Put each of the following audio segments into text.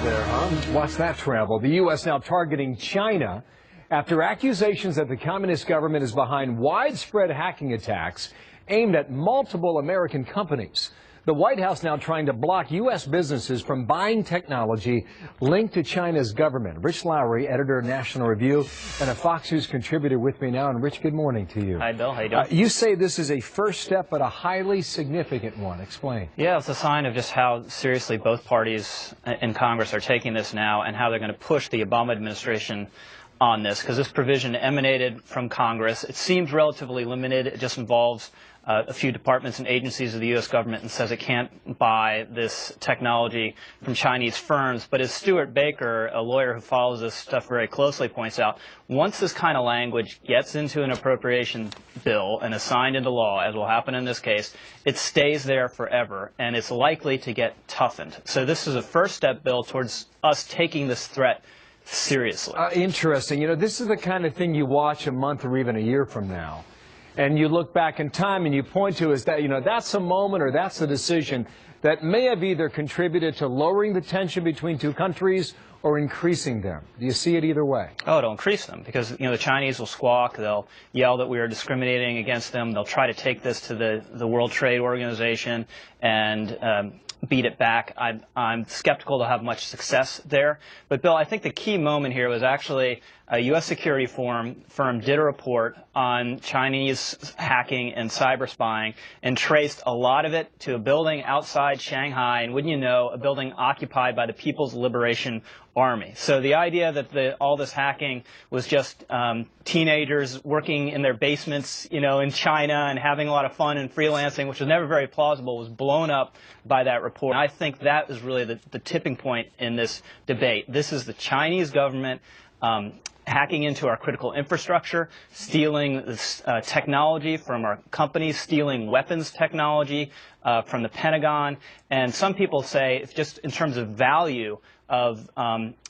there, huh? Watch that travel. The U.S. now targeting China after accusations that the communist government is behind widespread hacking attacks aimed at multiple American companies. The White House now trying to block U.S. businesses from buying technology linked to China's government. Rich Lowry, editor of National Review, and a Fox News contributor with me now. And Rich, good morning to you. Hi, Bill. How you doing? You say this is a first step, but a highly significant one. Explain. Yeah, it's a sign of just how seriously both parties in Congress are taking this now and how they're going to push the Obama administration on this, because this provision emanated from Congress. It seems relatively limited. It just involves a few departments and agencies of the U.S. government and says it can't buy this technology from Chinese firms. But as Stuart Baker, a lawyer who follows this stuff very closely, points out, once this kind of language gets into an appropriation bill and is signed into law, as will happen in this case, it stays there forever, and it's likely to get toughened. So this is a first step, Bill, towards us taking this threat seriously. Interesting. You know, this is the kind of thing you watch a month or even a year from now. And you look back in time and you point to is that, you know, that's a moment or that's a decision that may have either contributed to lowering the tension between two countries or increasing them. Do you see it either way? Oh, it'll increase them because, you know, the Chinese will squawk. They'll yell that we are discriminating against them. They'll try to take this to the World Trade Organization and beat it back. I'm skeptical to have much success there. But, Bill, I think the key moment here was actually a U.S. security firm did a report on Chinese hacking and cyber spying and traced a lot of it to a building outside Shanghai, and wouldn't you know, a building occupied by the People's Liberation Army. So the idea that all this hacking was just teenagers working in their basements, you know, in China and having a lot of fun and freelancing, which was never very plausible, was blown up by that report. And I think that is really the tipping point in this debate. This is the Chinese government hacking into our critical infrastructure, stealing this technology from our companies, stealing weapons technology from the Pentagon. And some people say, if just in terms of value of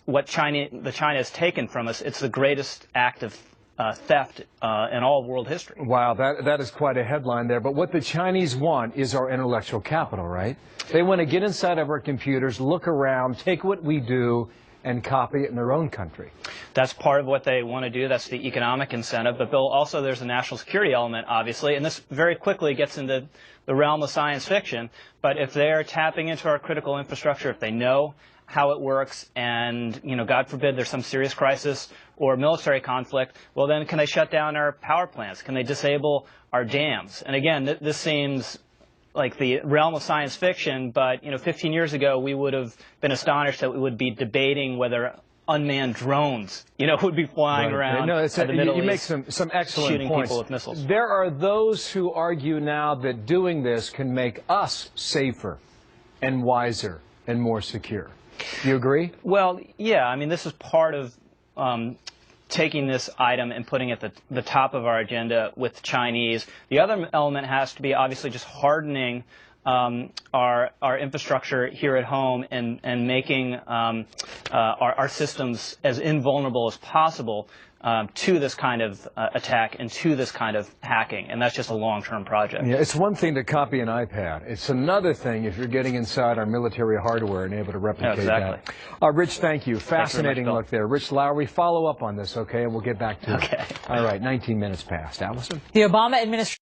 what China has taken from us, it's the greatest act of theft in all world history. Wow, that is quite a headline there. But what the Chinese want is our intellectual capital, right? They want to get inside of our computers, look around, take what we do, and copy it in their own country. That's part of what they want to do. That's the economic incentive. But, Bill, also there's a national security element, obviously, and this very quickly gets into the realm of science fiction. But if they're tapping into our critical infrastructure, if they know how it works and, you know, God forbid there's some serious crisis or military conflict, well, then can they shut down our power plants? Can they disable our dams? And again, this seems like the realm of science fiction, but, you know, 15 years ago we would have been astonished that we would be debating whether unmanned drones, you know, would be flying around the Middle East, make some excellent shooting points. people with missiles. There are those who argue now that doing this can make us safer and wiser and more secure. Do you agree? Well, yeah. I mean, this is part of taking this item and putting it at the top of our agenda with the Chinese. The other element has to be obviously just hardening our infrastructure here at home and making our systems as invulnerable as possible to this kind of attack and to this kind of hacking, and that's just a long-term project. Yeah, it's one thing to copy an iPad. It's another thing if you're getting inside our military hardware and able to replicate exactly. that. Rich, thank you. Fascinating much, look there. Rich Lowry, follow up on this, okay, and we'll get back to it. Okay. All right, 19 minutes past. Allison? The Obama administration